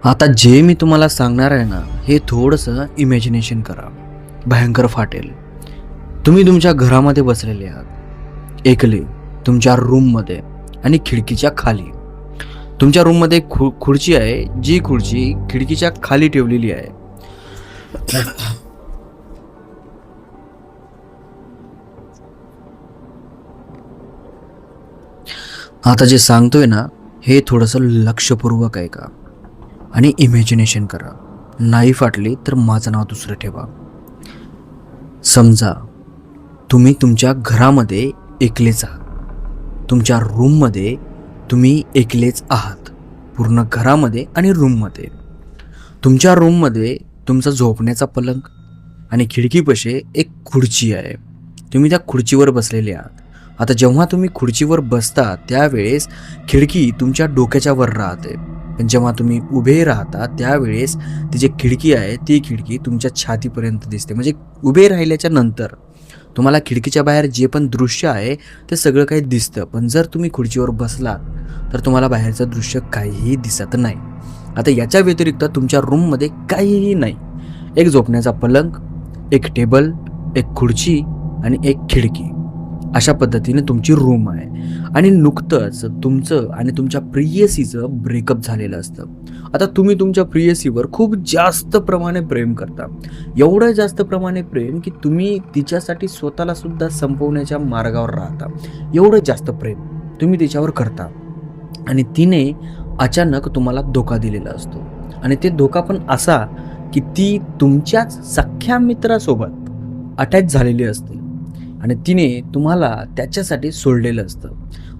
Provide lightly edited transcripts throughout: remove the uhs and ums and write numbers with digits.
आता जे मी तुम्हाला सांगणार आहे ना, हे थोडंसं इमॅजिनेशन करा. भयंकर फाटेल. तुम्ही तुमच्या घरामध्ये बसलेले आहात, एकले, तुमच्या रूममध्ये आणि खिडकीच्या खाली. तुमच्या रूममध्ये एक खुर्ची आहे, जी खुर्ची खिडकीच्या खाली ठेवलेली आहे. आता जे सांगतोय ना, हे थोडंसं लक्षपूर्वक ऐका आणि इमॅजिनेशन करा. नाही फाटली तर माझं नाव दुसरं ठेवा. समजा तुम्ही तुमच्या घरामध्ये एकलेच आहात. तुमच्या रूममध्ये तुम्ही एकलेच आहात, पूर्ण घरामध्ये आणि रूममध्ये. तुमच्या रूममध्ये तुमचा झोपण्याचा पलंग आणि खिडकीपाशी एक खुर्ची आहे. तुम्ही त्या खुर्चीवर बसलेले आहात. आता जेव्हा तुम्ही खुर्चीवर बसता त्यावेळेस खिडकी तुमच्या डोक्याच्या वर राहते, पण जेव्हा तुम्ही उभे राहता त्यावेळेस ती जी खिडकी आहे ती खिडकी तुमच्या छातीपर्यंत दिसते. म्हणजे उभे राहिल्याच्या नंतर तुम्हाला खिडकीच्या बाहेर जे पण दृश्य आहे ते सगळं काही दिसतं, पण जर तुम्ही खुर्चीवर बसलात तर तुम्हाला बाहेरचं दृश्य काहीही दिसत नाही. आता याच्या व्यतिरिक्त तुमच्या रूममध्ये काहीही नाही. एक झोपण्याचा पलंग, एक टेबल, एक खुर्ची आणि एक खिडकी, अशा पद्धतीने तुमची रूम आहे. आणि नुकतंच तुमचं आणि तुमच्या प्रियसीचं ब्रेकअप झालेलं असतं. आता तुम्ही तुमच्या प्रियसीवर खूप जास्त प्रमाणे प्रेम करता. एवढं जास्त प्रमाणे प्रेम की तुम्ही तिच्यासाठी स्वतःला सुद्धा संपवण्याच्या मार्गावर राहता. एवढं जास्त प्रेम तुम्ही तिच्यावर करता आणि तिने अचानक तुम्हाला धोका दिलेला असतो. आणि ते धोका पण असा की ती तुमच्याच सख्ख्या मित्रासोबत अटॅच झालेली असते आणि तिने तुम्हाला त्याच्यासाठी सोडलेलं असतं.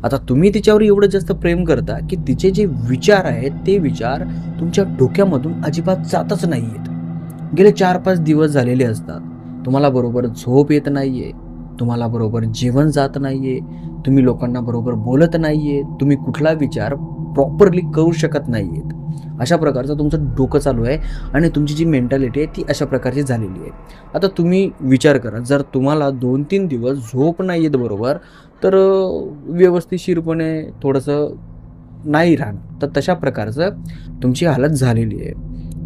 आता तुम्ही तिच्यावर एवढं जास्त प्रेम करता की तिचे जे विचार आहेत ते विचार तुमच्या डोक्यामधून अजिबात जातच नाही आहेत. गेले 4-5 दिवस झालेले असतात. तुम्हाला बरोबर झोप येत नाही आहे, तुम्हाला बरोबर जेवण जात नाही आहे, तुम्ही लोकांना बरोबर बोलत नाही आहे, तुम्ही कुठला विचार प्रॉपरली करू शकत नाही आहेत. अशा प्रकारचं तुमचं डोकं चालू आहे आणि तुमची जी मेंटॅलिटी आहे ती अशा प्रकारची झालेली आहे. आता तुम्ही विचार करा, जर तुम्हाला 2-3 दिवस झोप नाही येत बरोबर, तर व्यवस्थितशीरपणे थोडंसं नाही राहणं, तर तशा प्रकारचं तुमची हालत झालेली आहे.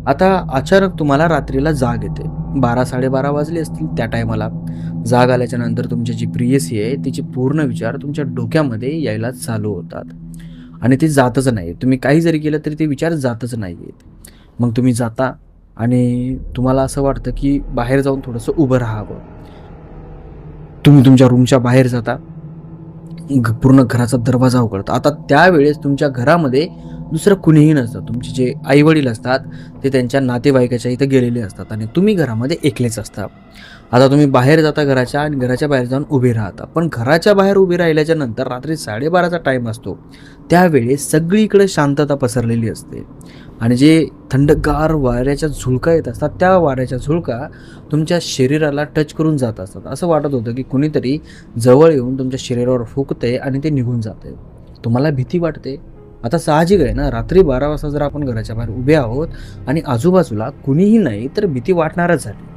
आता अचानक तुम्हाला रात्रीला जाग येते. 12-12:30 वाजले असतील त्या टायमाला. जाग आल्याच्या नंतर तुमची जी प्रेयसी आहे तिचे पूर्ण विचार तुमच्या डोक्यामध्ये यायला चालू होतात आणि ते जातच नाही. तुम्ही काही जरी केलं तरी ते विचार जातच नाही आहेत. मग तुम्ही जाता आणि तुम्हाला असं वाटतं की बाहेर जाऊन थोडंसं उभं राहावं. तुम्ही तुमच्या रूमच्या बाहेर जाता, पूर्ण घराचा दरवाजा उघडता. आता त्यावेळेस तुमच्या घरामध्ये दुसरं कुणीही नसतं. तुमचे जे आईवडील असतात ते त्यांच्या नातेवाईकाच्या इथं गेलेले असतात आणि तुम्ही घरामध्ये एकलेच असता. आता तुम्ही बाहेर जाता घराच्या आणि घराच्या बाहेर जाऊन उभे राहता, पण घराच्या बाहेर उभे राहिल्याच्या नंतर रात्री 12:30चा टाईम असतो. त्यावेळेस सगळीकडे शांतता पसरलेली असते आणि जे थंडगार वाऱ्याच्या झुळका येत असतात त्या वाऱ्याच्या झुळका तुमच्या शरीराला टच करून जात असतात. असं वाटत होतं की कुणीतरी जवळ येऊन तुमच्या शरीरावर फुंकते आणि ते निघून जाते. तुम्हाला भीती वाटते. आता साहजिक आहे ना, रात्री 12 वाजता जर आपण घराच्या बाहेर उभे आहोत आणि आजूबाजूला कुणीही नाही तर भीती वाटणारच झाली.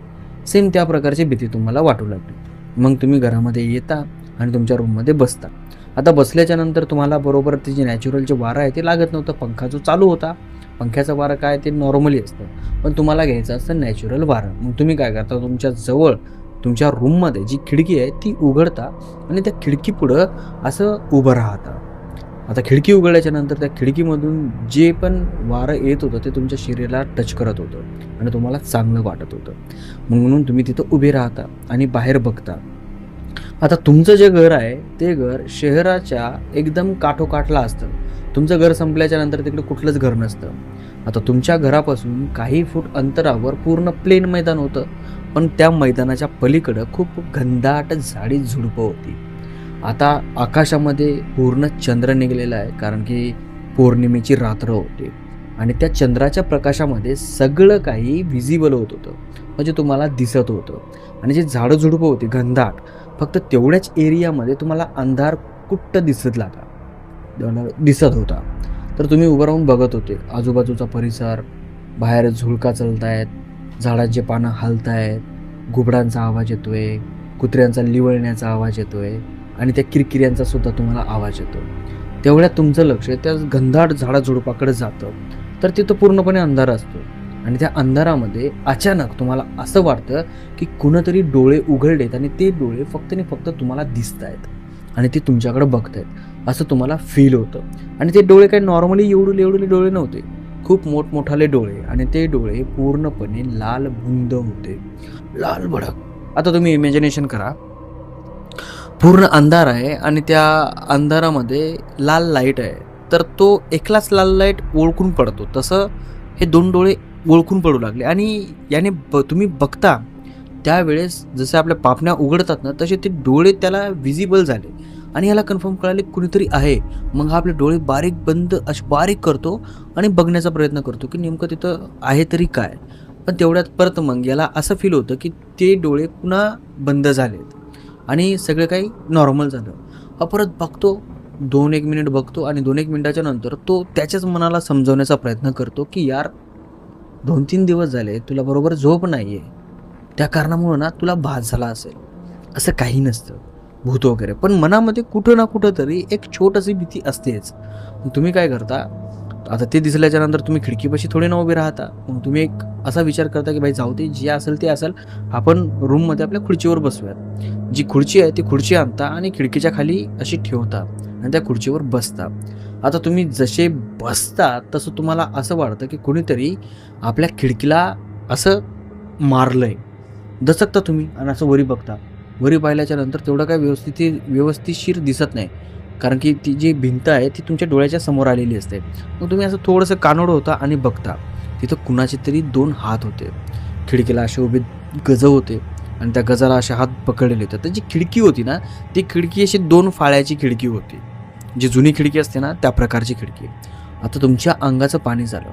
सेम त्या प्रकारची भीती तुम्हाला वाटू लागली. मग तुम्ही घरामध्ये येता आणि तुमच्या रूममध्ये बसता. आता बसल्याच्या नंतर तुम्हाला बरोबर ते जे नॅचरल जे वारं आहे ते लागत नव्हतं. पंखा जो चालू होता, पंख्याचं वारं काय ते नॉर्मली असतं, पण तुम्हाला घ्यायचं असतं नॅचरल वारं. मग तुम्ही काय करता, तुमच्या जवळ तुमच्या रूममध्ये जी खिडकी आहे ती उघडता आणि त्या खिडकीपुढं असं उभं राहता. आता खिडकी उघडल्याच्या नंतर त्या खिडकीमधून जे पण वारं येत होतं ते तुमच्या शरीराला टच करत होतं आणि तुम्हाला चांगलं वाटत होतं. म्हणून तुम्ही तिथं उभे राहता आणि बाहेर बघता. आता तुमचं जे घर आहे ते घर शहराच्या एकदम काठोकाठला असतं. तुमचं घर संपल्याच्या नंतर तिकडे कुठलंच घर नसतं. आता तुमच्या घरापासून काही फूट अंतरावर पूर्ण प्लेन मैदान होतं, पण त्या मैदानाच्या पलीकडं खूप घनदाट झाडी झुडपं होती. आता आकाशामध्ये पूर्ण चंद्र निघालेला आहे, कारण की पौर्णिमेची रात्र होती आणि त्या चंद्राच्या प्रकाशामध्ये सगळं काही व्हिजिबल होत होतं, म्हणजे तुम्हाला दिसत होतं. आणि जे झाडं झुडपं होती घनदाट, फक्त तेवढ्याच एरियामध्ये तुम्हाला अंधार कुठं दिसत होता. तर तुम्ही उभं राहून बघत होते आजूबाजूचा परिसर. बाहेर झुळका चलत आहेत, झाडांचे पानं हलत आहेत, घुबडांचा आवाज येतोय, कुत्र्यांचा लिवळण्याचा आवाज येतोय आणि त्या किरकिऱ्यांचा सुद्धा तुम्हाला आवाज येतो. तेवढ्यात तुमचं लक्ष त्या घनदाट झाडाझुडपाकडे जातं तर तिथं पूर्णपणे अंधार असतो आणि त्या अंधारामध्ये अचानक तुम्हाला असं वाटतं की कुणीतरी डोळे उघडलेत आणि ते डोळे फक्त आणि फक्त तुम्हाला दिसत आहेत आणि ते तुमच्याकडे बघतायत असं तुम्हाला फील होतं. आणि ते डोळे काही नॉर्मली एवढे डोळे नव्हते, खूप मोठमोठाले डोळे आणि ते डोळे पूर्णपणे लाल बुंद होते, लाल भडक. आता तुम्ही इमॅजिनेशन करा, पूर्ण अंधार आहे आणि त्या अंधारामध्ये लाल लाईट आहे, तर तो एकलाच लाल लाईट ओळखून पडतो, तसं हे दोन डोळे ओळखून पडू लागले. आणि याने तुम्ही बघता त्यावेळेस जसं आपल्या पापण्या उघडतात ना, तसे ते डोळे त्याला विजिबल झाले आणि याला कन्फर्म कळाले कुणीतरी आहे. मग हा आपले डोळे बंद असे बारीक करतो आणि बघण्याचा प्रयत्न करतो की नेमकं तिथं आहे तरी काय. पण तेवढ्यात परत मग याला असं फील होतं की ते डोळे पुन्हा बंद झालेत आणि सगळं काही नॉर्मल झालं. हा परत बघतो, 2-1 मिनिट बघतो आणि 2-1 मिनिटाच्या नंतर तो त्याच्याच मनाला समजवण्याचा प्रयत्न करतो की यार 2-3 दिवस झाले तुला बरोबर झोप नाही आहे, त्या कारणामुळं ना तुला भास झाला असेल. असं काही नसतं भूत वगैरे, पण मनामध्ये कुठं ना कुठं तरी एक छोटीशी भीती असतेच. मग तुम्ही काय करता, आता ते दिसल्याच्या नंतर तुम्ही खिडकीपाशी थोडे ना उभे राहता. मग तुम्ही एक असा विचार करता की भाई जाऊ दे, जे असेल ते असेल, आपण रूममध्ये आपल्या खुर्चीवर बसूयात. जी खुर्ची आहे ती खुर्ची आणता आणि खिडकीच्या खाली अशी ठेवता आणि त्या खुर्चीवर बसता. आता तुम्ही जसे बसता तसं तुम्हाला असं वाटतं की कोणीतरी आपल्या खिडकीला असं मारलंय. दचकता तुम्ही आणि असं वरी बघता. वरी पाहिल्याच्या नंतर तेवढं काय व्यवस्थितशीर दिसत नाही, कारण की ती जी भिंत आहे ती तुमच्या डोळ्याच्या समोर आलेली असते. मग तुम्ही असं थोडंसं कानोड होता आणि बघता तिथं कुणाचे तरी 2 हात होते. खिडकीला असे उभे गज होते आणि त्या गजाला असे हात पकडलेले होते. तर जी खिडकी होती ना, ती खिडकी अशी 2 फाळ्याची खिडकी होती. जी जुनी खिडकी असते ना त्या प्रकारची खिडकी. आता तुमच्या अंगाचं पाणी झालं.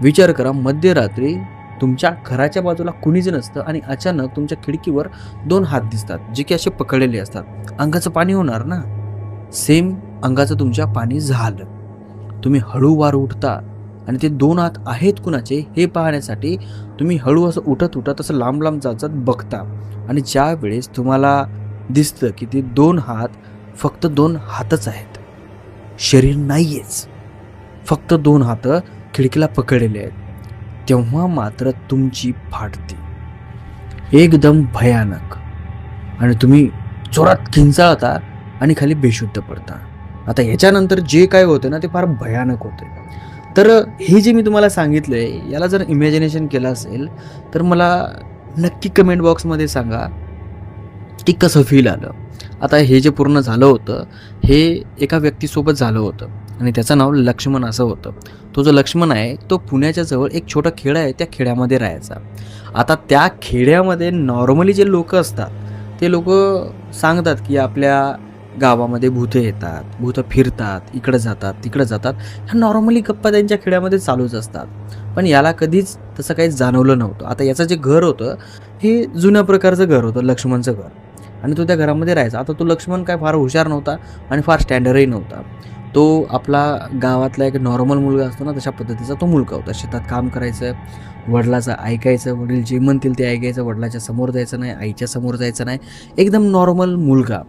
विचार करा, मध्यरात्री तुमच्या घराच्या बाजूला कुणीच नसतं आणि अचानक तुमच्या खिडकीवर 2 हात दिसतात, जे की असे पकडलेले असतात. अंगाचं पाणी होणार ना. सेम अंगाचं तुमच्या पाणी झालं. तुम्ही हळूवार उठता आणि ते 2 हात आहेत कुणाचे हे पाहण्यासाठी तुम्ही हळू असं उठत असं लांब जात बघता. आणि ज्या वेळेस तुम्हाला दिसतं की ते 2 हात फक्त 2 हातच आहेत, शरीर नाहीयेच, फक्त 2 हात खिडकीला पकडलेले आहेत, तेव्हा मात्र तुमची फाटते एकदम भयानक आणि तुम्ही जोरात किंचाळता आणि खाली बेशुद्ध पडता. आता ह्याच्यानंतर जे काय होतं ना ते फार भयानक होते. तर हे जे मी तुम्हाला सांगितलंय याला जर इमॅजिनेशन केलं असेल तर मला नक्की कमेंट बॉक्समध्ये सांगा की कसं फील आलं. आता हे जे पूर्ण झालं होतं हे एका व्यक्तीसोबत झालं होतं आणि त्याचं नाव लक्ष्मण असं होतं. तो जो लक्ष्मण आहे तो पुण्याच्या जवळ एक छोटा खेडा आहे, त्या खेड्यामध्ये राहायचा. आता त्या खेड्यामध्ये नॉर्मली जे लोक असतात ते लोक सांगतात की आपल्या गावामध्ये भूतं येतात, भूतं फिरतात, इकडं जातात तिकडं जातात. ह्या नॉर्मली गप्पा त्यांच्या खेड्यामध्ये चालूच असतात. पण याला कधीच तसं काही जाणवलं नव्हतं. आता याचं जे घर होतं हे जुन्या प्रकारचं घर होतं, लक्ष्मणचं घर, आणि तो त्या घरामध्ये राहायचा. आता तो लक्ष्मण काय फार हुशार नव्हता आणि फार स्टँडर्डही नव्हता. तो आपला गावातला एक नॉर्मल मुलगा असतो ना तशा पद्धतीचा तो मुलगा होता. शेतात काम करायचं, वडिलाचं ऐकायचं, वडील जे म्हणतील ते ऐकायचं, वडिलाच्या समोर जायचं नाही, आईच्या समोर जायचं नाही. एकदम नॉर्मल मुलगा,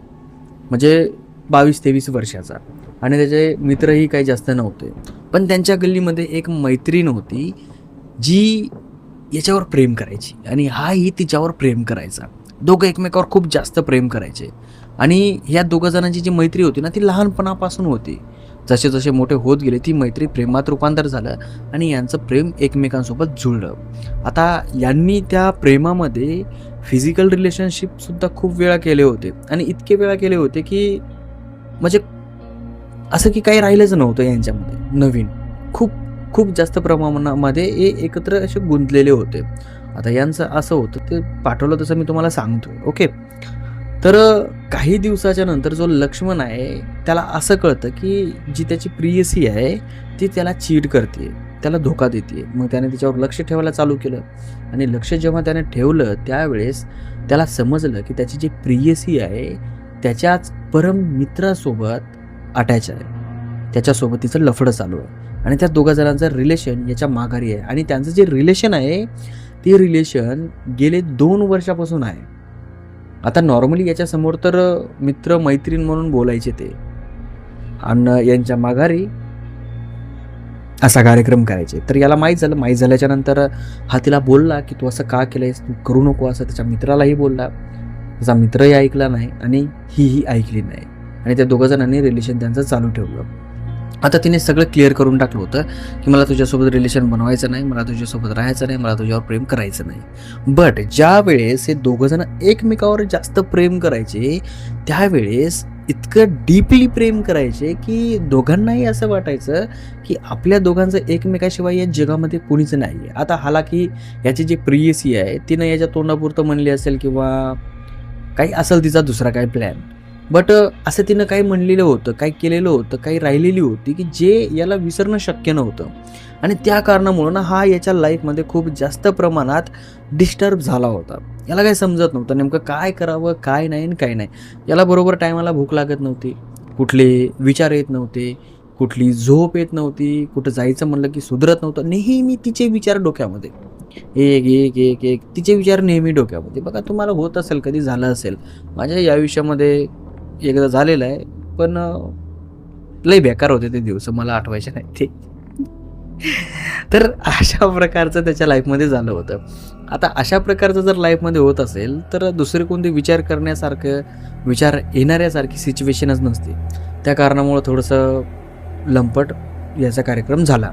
म्हणजे 22-23 वर्षाचा. आणि त्याचे मित्रही काही जास्त नव्हते. पण त्यांच्या गल्लीमध्ये एक मैत्रीण होती जी याच्यावर प्रेम करायची आणि हाही तिच्यावर प्रेम करायचा. दोघं एकमेकावर खूप जास्त प्रेम करायचे. आणि ह्या दोघं जणांची जी मैत्री होती ना ती लहानपणापासून होती. जसे जसे मोठे होत गेले ती मैत्री प्रेमात रूपांतर झालं आणि यांचं प्रेम एकमेकांसोबत जुळलं. आता यांनी त्या प्रेमामध्ये फिजिकल रिलेशनशिपसुद्धा खूप वेळा केले होते आणि इतके वेळा केले होते की म्हणजे असं की काही राहिलंच नव्हतं यांच्यामध्ये नवीन. खूप खूप जास्त प्रमाणामध्ये हे एकत्र असे गुंतलेले होते. आता यांचं असं होतं, ते पाठवलं तसं मी तुम्हाला सांगतोय. ओके. तर काही दिवसाच्या नंतर जो लक्ष्मण आहे त्याला असं कळतं की जी त्याची प्रियसी आहे ती त्याला चीट करते, त्याला धोका देते. मग त्याने तिच्यावर लक्ष ठेवायला चालू केलं आणि लक्ष जेव्हा त्याने ठेवलं त्यावेळेस त्याला समजलं की त्याची जी प्रियसी आहे त्याच्याच परम मित्रासोबत अटॅच आहे, त्याच्यासोबत तिचं लफडं चालू आहे आणि त्या दोघा जणांचं रिलेशन याच्या माघारी आहे. आणि त्यांचं जे रिलेशन आहे ते रिलेशन गेले 2 वर्षापासून आहे. आता नॉर्मली याच्यासमोर तर मित्र मैत्रीण म्हणून बोलायचे ते, आणि यांच्या माघारी असा कार्यक्रम करायचे. तर याला माहीत झाल्याच्या नंतर हा तिला बोलला की तू असं का केलंयस, तू करू नको असं. त्याच्या मित्रालाही बोलला, त्याचा मित्रही ऐकला नाही आणि ही ऐकली नाही आणि त्या दोघं जणांनी रिलेशन त्यांचं चालू ठेवलं. आता तिने सगळं क्लिअर करून टाकलं होतं की मला तुझ्यासोबत रिलेशन बनवायचं नाही, मला तुझ्यासोबत राहायचं नाही, मला तुझ्यावर प्रेम करायचं नाही. बट ज्या वेळेस हे दोघं जण एकमेकावर जास्त प्रेम करायचे त्यावेळेस इतकं डीपली प्रेम करायचे की दोघांनाही असं वाटायचं की आपल्या दोघांचं एकमेकाशिवाय या जगामध्ये कोणीच नाही आहे. आता हालाकी याची जी प्रियसी आहे तिनं याच्या तोंडापुरतं म्हणली असेल किंवा काही असेल तिचा दुसरा काही प्लॅन, बट असं तिनं काही म्हणलेलं होतं, काही केलेलं होतं, काही राहिलेली होती की जे याला विसरणं शक्य नव्हतं आणि त्या कारणामुळं ना हा याच्या लाईफमध्ये खूप जास्त प्रमाणात डिस्टर्ब झाला होता. याला काही समजत नव्हतं नेमकं काय करावं, काय नाही आणि काय नाही. याला बरोबर टायमाला भूक लागत नव्हती, कुठले विचार येत नव्हते, कुठली झोप येत नव्हती, कुठं जायचं म्हणलं की सुधरत नव्हतं. नेहमी तिचे विचार डोक्यामध्ये एक एक एक एक तिचे विचार नेहमी डोक्यामध्ये. बघा तुम्हाला होत असेल, कधी झालं असेल, माझ्या या आयुष्यामध्ये एकदा झालेलं आहे, पण लय बेकार होते ते दिवस, मला आठवायचे नाही ते. तर अशा प्रकारचं त्याच्या लाईफमध्ये झालं होतं. आता अशा प्रकारचं जर लाईफमध्ये होत असेल तर दुसरे कोणते विचार करण्यासारखं, विचार येणाऱ्यासारखी सिच्युएशनच नसते. त्या कारणामुळं थोडंसं लंपट याचा कार्यक्रम झाला.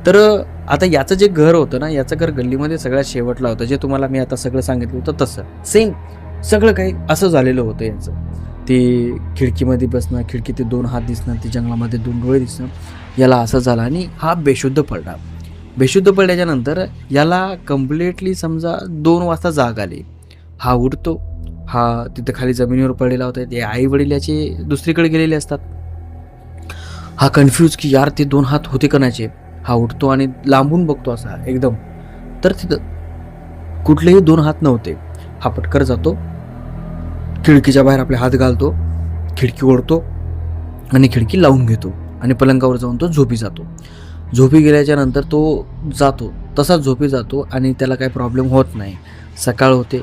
तर आता याचं जे घर होतं ना, याचं घर गल्लीमध्ये सगळ्यात शेवटला होतं. जे तुम्हाला मी आता सगळं सांगितलं होतं तसं सेम सगळं काही असं झालेलं होतं यांचं. ते खिडकीमध्ये बसणं, खिडकीत 2 हात दिसणं, ते जंगलामध्ये 2 डोळे दिसणं, याला असं झालं आणि हा बेशुद्ध पडला. बेशुद्ध पडल्याच्या नंतर याला कम्प्लिटली समजा 2 वाजता जाग आली. हा उठतो, हा तिथं खाली जमिनीवर पडलेला होता. ते आई वडील याचे दुसरीकडे गेलेले असतात. हा कन्फ्यूज की यार ते 2 हात होते कणाचे. हा उठतो आणि लांबून बघतो असा एकदम, तर तिथं कुठलेही 2 हात नव्हते. हा पटकर जातो, खिडकीच्या बाहेर आपले हात घालतो, खिडकी ओढतो आणि खिडकी लावून घेतो आणि पलंगावर जाऊन तो झोपी जातो. झोपी गेल्याच्या नंतर तो जातो, तसाच झोपी जातो आणि त्याला काही प्रॉब्लेम होत नाही. सकाळ होते,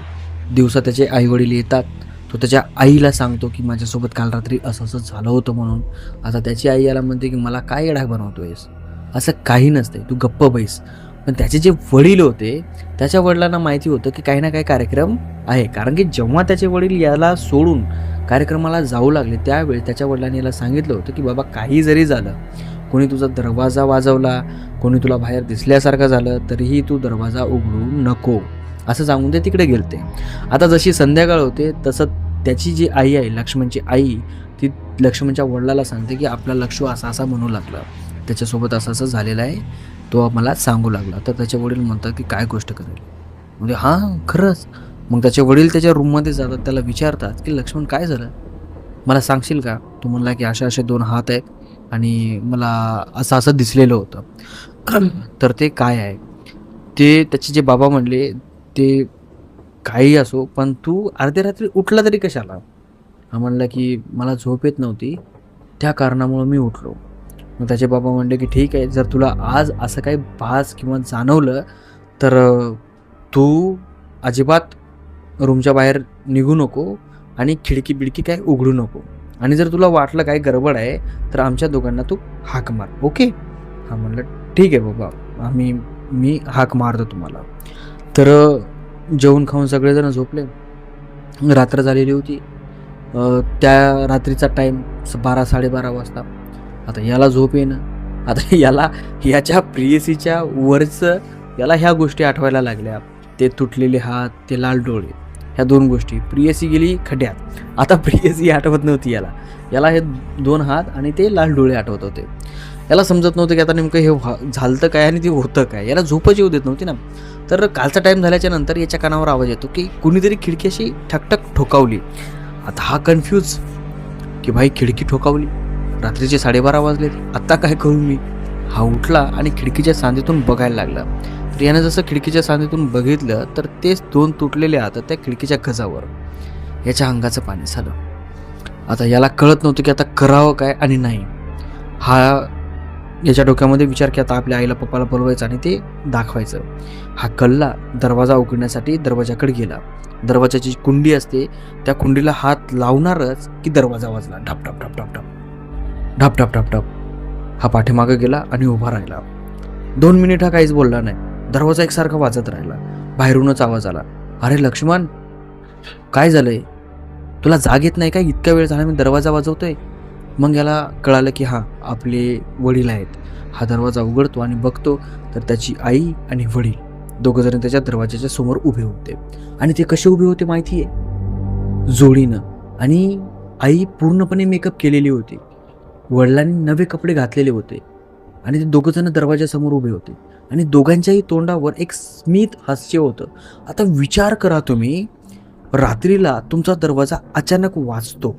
दिवसा त्याचे आईवडील येतात. तो त्याच्या आईला सांगतो की माझ्यासोबत काल रात्री असं असं झालं होतं म्हणून. आता त्याची आई याला म्हणते की मला काय येडा बनवतोयस, असं काही नसते, तू गप्प बैस. पण त्याचे जे वडील होते त्याच्या वडिलांना माहिती होतं की काही ना काही कार्यक्रम आहे, कारण की जेव्हा त्याचे वडील याला सोडून कार्यक्रमाला जाऊ लागले त्यावेळी त्याच्या वडिलांनी याला सांगितलं होतं की बाबा काही जरी झालं, कोणी तुझा दरवाजा वाजवला, कोणी तुला बाहेर दिसल्यासारखं झालं, तरीही तू दरवाजा उघडू नको, असं सांगून ते तिकडे गेलते. आता जशी संध्याकाळ होते तसं त्याची जी आई आहे, लक्ष्मणची आई, ती लक्ष्मणच्या वडिलाला सांगते की आपला लक्ष्मण असा असा म्हणू लागला, त्याच्यासोबत असं असं झालेलं आहे, तो मला सांगू लागला. तर त्याचे वडील म्हणतात की काय गोष्ट करेल, म्हणजे हां खरंच. मग त्याचे वडील त्याच्या रूममध्ये जातात, त्याला विचारतात की लक्ष्मण काय झालं, मला सांगशील का. तो म्हणला की असे असे 2 हात आहेत आणि मला असं असं दिसलेलं होतं. तर ते काय आहे ते त्याचे जे बाबा म्हणले, ते काही असो पण तू अर्ध्या रात्री उठला तरी कशाला. हा म्हणला की मला झोप येत नव्हती, त्या कारणामुळं मी उठलो. मग त्याचे बाबा म्हणले की ठीक आहे, जर तुला आज असं काही भास किंवा जाणवलं तर तू अजिबात रूमच्या बाहेर निघू नको आणि खिडकी बिडकी काय उघडू नको, आणि जर तुला वाटलं काय गडबड आहे तर आमच्या दोघांना तू हाक मार, ओके. हा म्हणलं ठीक आहे बाबा, मी हाक मारतो तुम्हाला. तर जेवण खाऊन सगळेजण झोपले. रात्र झालेली होती. त्या रात्रीचा टाईम 12-12:30 वाजता. आता याला झोप येणं, आता याला याच्या प्रियसीच्या वरचं याला ह्या गोष्टी आठवायला लागल्या. ते तुटलेले हात, ते लाल डोळे, ह्या 2 गोष्टी. प्रियसी गेली खड्यात. आता प्रियसी आठवत नव्हती याला हे 2 हात आणि ते लाल डोळे आठवत होते. याला समजत नव्हतं की आता नेमकं हे झालं काय आणि ते होतं काय. याला झोपच येऊ देत नव्हती ना. तर कालचा टाईम झाल्याच्या नंतर याच्या कानावर आवाज येतो की कुणीतरी खिडकी अशी ठकठक ठोकावली. आता हा कन्फ्यूज की भाई खिडकी ठोकावली, रात्रीचे 12:30 वाजले, आत्ता काय करू मी. हा उठला आणि खिडकीच्या सांधीतून बघायला लागला. तर यानं जसं खिडकीच्या सांधीतून बघितलं तर तेच 2 तुटलेले हात त्या खिडकीच्या गजावर. याच्या अंगाचं पाणी झालं. आता याला कळत नव्हतं की आता करावं काय आणि नाही. हा याच्या डोक्यामध्ये विचार की आता आपल्या आईला पप्पाला बोलवायचं आणि ते दाखवायचं. हा कल्ला दरवाजा उघडण्यासाठी दरवाजाकडे गेला. दरवाजाची कुंडी असते, त्या कुंडीला हात लावणारच की दरवाजा वाजला. ढप ढप ढप ढप ढप ढप ढप ढप ढप. हा पाठीमागं गेला आणि उभा राहिला. 2 मिनिट हा काहीच बोलला नाही. दरवाजा एकसारखा वाजत राहिला. बाहेरूनच आवाज आला, अरे लक्ष्मण, काय झालंय? तुला जाग येत नाही का? इतका वेळ झाला मी दरवाजा वाजवतोय. मग याला कळालं की हां, आपले वडील आहेत. हा दरवाजा उघडतो आणि बघतो तर त्याची आई आणि वडील दोघंजण त्याच्या दरवाजाच्या समोर उभे होते. आणि ते कसे उभे होते माहिती आहे? जोडीनं. आणि आई पूर्णपणे मेकअप केलेली होती, वडिलांनी नवे कपडे घातलेले होते आणि ते दोघंजण दरवाजासमोर उभे होते आणि दोघांच्याही तोंडावर एक स्मित हास्य होतं. आता विचार करा तुम्ही, रात्रीला तुमचा दरवाजा अचानक वाजतो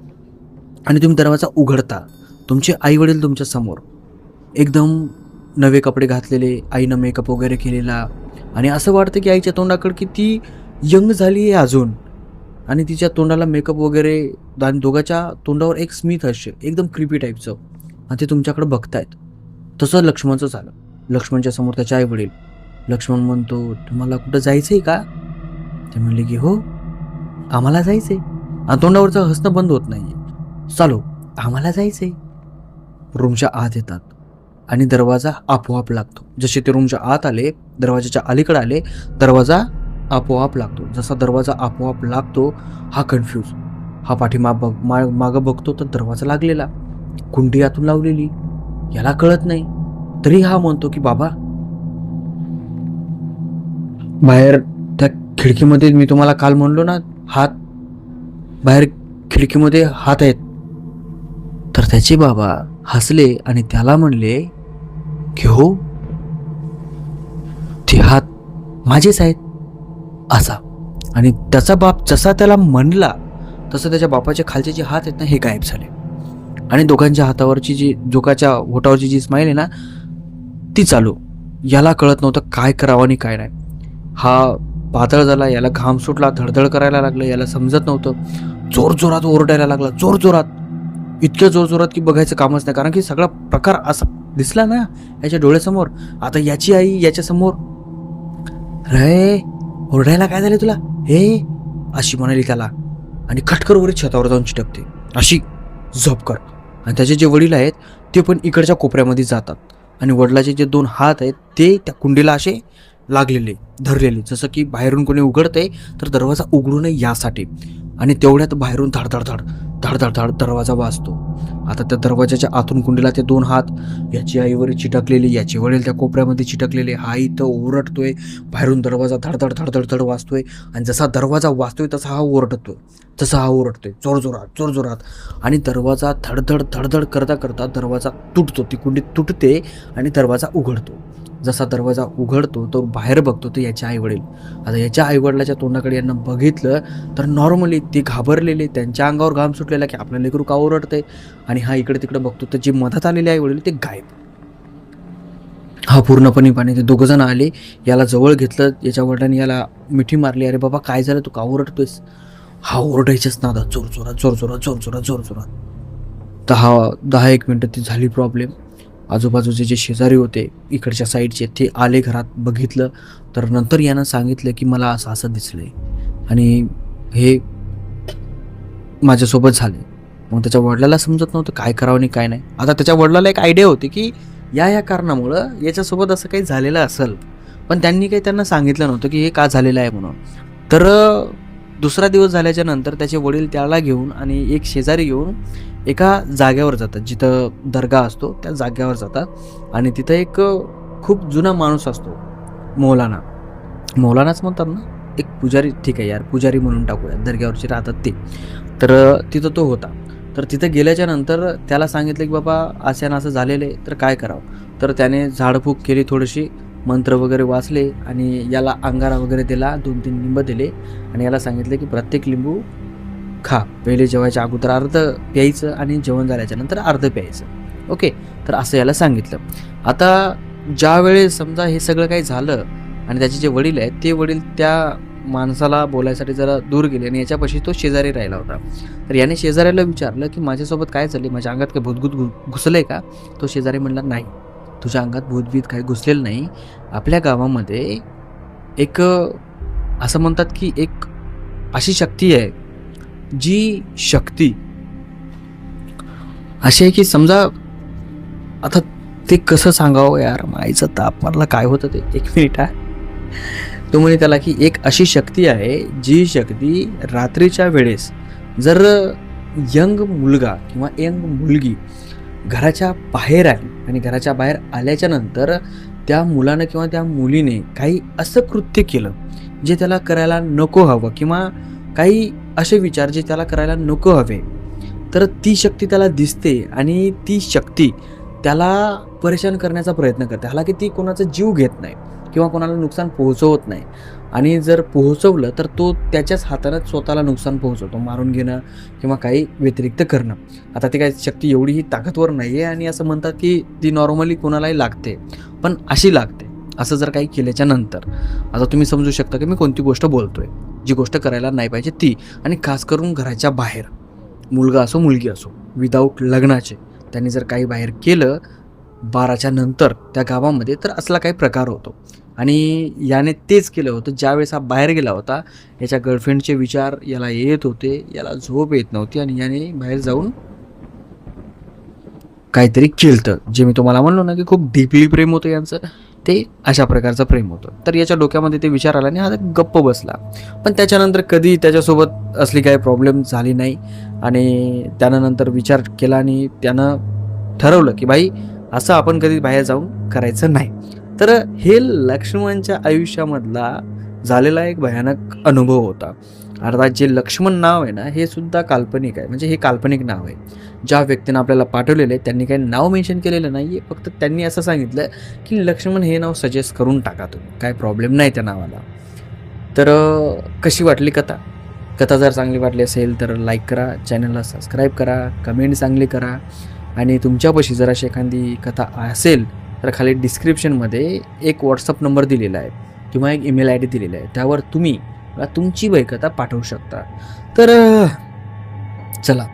आणि तुम्ही दरवाजा उघडता, तुमचे आई वडील तुमच्या समोर, एकदम नवे कपडे घातलेले, आईनं मेकअप वगैरे केलेला, आणि असं वाटतं की आईच्या तोंडाकडे की ती यंग झाली आहे अजून, आणि तिच्या तोंडाला मेकअप वगैरे, आणि दोघांच्या तोंडावर एक स्मित हास्य एकदम क्रिपी टाईपचं, आणि ते तुमच्याकडे बघतायत. तसं लक्ष्मणचं झालं. लक्ष्मणच्या समोर त्याचे आई वडील. लक्ष्मण म्हणतो, तुम्हाला कुठं जायचं आहे का? ते म्हणले की हो, आम्हाला जायचं आहे. आणि तोंडावरचं हसणं बंद होत नाही. चालो, आम्हाला जायचं आहे. रूमच्या आत येतात आणि दरवाजा आपोआप लागतो. जसे ते रूमच्या आत आले, दरवाजाच्या अलीकडे आले, दरवाजा आपोआप लागतो. जसा दरवाजा आपोआप लागतो, हा कन्फ्यूज. हा मागं बघतो तर दरवाजा लागलेला, कुंडी आतून लावलेली, याला कळत नाही. तरी हा म्हणतो की बाबा, बाहेर त्या खिडकीमध्ये, मी तुम्हाला काल म्हणलो ना, हात बाहेर खिडकीमध्ये हात आहेत. तर त्याचे बाबा हसले आणि त्याला म्हणले की हो, ते हात माझेच आहेत असा. आणि त्याचा बाप जसा त्याला म्हणला तसं त्याच्या बापाच्या खालचे जे हात आहेत ना, हे गायब झाले. आणि दोघांच्या हातावरची जी, जोकाच्या ओठावरची जी स्माईल आहे ना, ती चालू. याला कळत नव्हतं काय करावं आणि काय नाही. हा पातळ झाला, याला घाम सुटला, धडधड करायला लागलं, याला समजत नव्हतं. जोरजोरात ओरडायला लागला, जोरजोरात, इतक्या जोरजोरात की बघायचं कामच नाही, कारण की सगळा प्रकार असा दिसला ना याच्या डोळ्यासमोर. आता याची आई याच्या समोर, रे ओरडायला काय झालं तुला हे, अशी म्हणाली त्याला, आणि खटकर वरील छतावर जाऊन चिटकते अशी झोपकर. आणि त्याचे जे वडील आहेत ते पण इकडच्या कोपऱ्यामध्ये जातात, आणि वडिलाचे जे 2 हात आहेत ते त्या कुंडीला असे लागलेले, धरलेले, जसं की बाहेरून कोणी उघडतंय तर दरवाजा उघडू नये यासाठी. आणि तेवढ्यात बाहेरून धाडधाड दरवाजा वाजतो. आता त्या दरवाजाच्या आतून कुंडीला ते 2 हात, याची आईवर चिटकलेले, याचे वडील त्या कोपऱ्यामध्ये चिटकलेले. हा इथं ओरडतोय, बाहेरून दरवाजा धडधड वाजतोय, आणि जसा दरवाजा वाजतोय तसा हा ओरडतोय जोरजोरात. आणि दरवाजा धडधड करता दरवाजा तुटतो, ती कुंडी तुटते आणि दरवाजा उघडतो. जसा दरवाजा उघडतो तो बाहेर बघतो तर याचे आईवडील. आता याच्या आईवडिलाच्या तोंडाकडे यांना बघितलं तर नॉर्मली ते घाबरलेले, त्यांच्या अंगावर घाम सुटलेला की आपलं लेकरू का ओरडतंय. आणि हा इकडे तिकडे बघतो तर जे मधात आलेले आईवडील ते गायब. हा पूर्णपणे पाणी. ते दोघंजण आले, याला जवळ घेतलं, याच्या वडिलांनी याला मिठी मारली, अरे बाबा काय झालं, तू का ओरडतोयस? हा ओरडायच्याच नादात जोरजोरात. 10-1 मिनटं ती झाली प्रॉब्लेम. आजूबाजूचे जे शेजारी होते इकडच्या साईडचे ते आले, घरात बघितलं, तर नंतर यानं सांगितलं की मला असं दिसलंय आणि हे माझ्यासोबत झाले. मग त्याच्या वडिलाला समजत नव्हतं काय करावं आणि काय नाही. आता त्याच्या वडिलाला एक आयडिया होती की या कारणामुळं याच्यासोबत असं काही झालेलं असेल, पण त्यांनी काही त्यांना सांगितलं नव्हतं की हे का झालेलं आहे म्हणून. तर दुसरा दिवस झाल्याच्या नंतर त्याचे वडील त्याला घेऊन आणि एक शेजारी घेऊन एका जाग्यावर जातात, जिथं दर्गा असतो त्या जाग्यावर जातात. आणि तिथं एक खूप जुना माणूस असतो, मौलानाच म्हणतात ना, एक पुजारी, ठीक आहे यार पुजारी म्हणून टाकूया, दर्ग्यावरचे राहतात ते. तर तिथं तो होता. तर तिथं गेल्याच्या नंतर त्याला सांगितलं की बाबा असं झालेलं आहे, तर काय करावं. तर त्याने झाडफूक केली, थोडीशी मंत्र वगैरे वाचले आणि याला अंगारा वगैरे दिला, 2-3 लिंब दिले आणि याला सांगितलं की प्रत्येक लिंबू खा, पहिले जेवायच्या अगोदर अर्ध प्यायचं आणि जेवण झाल्याच्या नंतर अर्ध प्यायचं, ओके. तर असं याला सांगितलं. आता ज्या वेळेस समजा हे सगळं काही झालं आणि त्याचे जे वडील आहेत ते वडील त्या माणसाला बोलायसाठी जरा दूर गेले आणि याच्यापाशी तो शेजारी राहिला होता. तर याने शेजाऱ्याला विचारलं की माझ्यासोबत काय झाले, माझ्या अंगात काय भूतभूत घुसलंय का. तो शेजारी म्हणला नाही, तुझ्या अंगात भूतभीत काही घुसलेलं नाही. आपल्या गावामध्ये एक असं म्हणतात की एक अशी शक्ती आहे, जी शक्ती अशी आहे की समजा आता ते कसं सांगावं यार, माईचं ताप मारला काय होतं ते. एक मिनिट हा. तो म्हणे त्याला की एक अशी शक्ती आहे जी शक्ती रात्रीच्या वेळेस जर यंग मुलगा किंवा यंग मुलगी घराच्या बाहेर आली आणि घराच्या बाहेर आल्याच्या नंतर त्या मुलानं किंवा त्या मुलीने काही असं कृत्य केलं जे त्याला करायला नको हवं किंवा काही असे विचार जे त्याला करायला नको हवे, तर ती शक्ती त्याला दिसते आणि ती शक्ती त्याला परेशान करण्याचा प्रयत्न करते. हालाकी ती कोणाचा जीव घेत नाही किंवा कोणाला नुकसान पोहोचवत नाही, आणि जर पोहोचवलं तर तो त्याच्याच हातानं स्वतःला नुकसान पोहोचवतो, मारून घेणं किंवा काही व्यतिरिक्त करणं. आता ती काही शक्ती एवढीही ताकदवर नाही आहे आणि असं म्हणतात की ती नॉर्मली कोणालाही लागते, पण अशी लागते असं जर काही केल्याच्या नंतर. आता तुम्ही समजू शकता की मी कोणती गोष्ट बोलतोय, जी गोष्ट करायला नाही पाहिजे ती. आणि खास करून घराच्या बाहेर मुलगा असो मुलगी असो विदाऊट लग्नाचे त्यांनी जर काही बाहेर केलं 12च्या नंतर त्या गावामध्ये, तर असला काही प्रकार होतो. आणि याने तेच केलं होतं. ज्यावेळेस हा बाहेर गेला होता, याच्या गर्लफ्रेंडचे विचार याला येत होते, याला झोप येत नव्हती आणि याने बाहेर जाऊन काहीतरी केलं, जे मी तुम्हाला म्हणलो ना की खूप डीपली प्रेम होतं यांचं, ते अशा प्रकारचं प्रेम होतं. तर याच्या डोक्यामध्ये ते विचार आला आणि हा गप्प बसला. पण त्याच्यानंतर कधी त्याच्यासोबत असली काही प्रॉब्लेम झाली नाही आणि त्यानं नंतर विचार केला आणि त्यानं ठरवलं की भाई असं आपण कधी बाहेर जाऊन करायचं नाही. तर हे लक्ष्मणच्या आयुष्यामधला झालेला एक भयानक अनुभव होता. अर्थात जे लक्ष्मण नाव आहे ना, हे सुद्धा काल्पनिक आहे. म्हणजे हे काल्पनिक नाव आहे. ज्या व्यक्तीनं आपल्याला पाठवलेलं आहे त्यांनी काही नाव मेन्शन केलेलं नाही आहे, फक्त त्यांनी असं सांगितलं की लक्ष्मण हे नाव सजेस्ट करून टाका तुम्ही, काय प्रॉब्लेम नाही त्या नावाला. तर कशी वाटली कथा? कथा जर चांगली वाटली असेल तर लाईक करा, चॅनलला सबस्क्राईब करा, कमेंट चांगली करा. आणि तुमच्यापाशी जर अशी एखादी कथा असेल तर खाली डिस्क्रिप्शनमध्ये एक व्हॉट्सअप नंबर दिलेला आहे किंवा एक ईमेल आय डी दिलेला आहे, त्यावर तुम्ही तुमची भयकथा पाठवू शकता. तर चला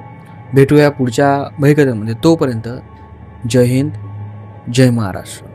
भेटूया पुढच्या भयकथेमध्ये. तोपर्यंत जय हिंद, जय महाराष्ट्र.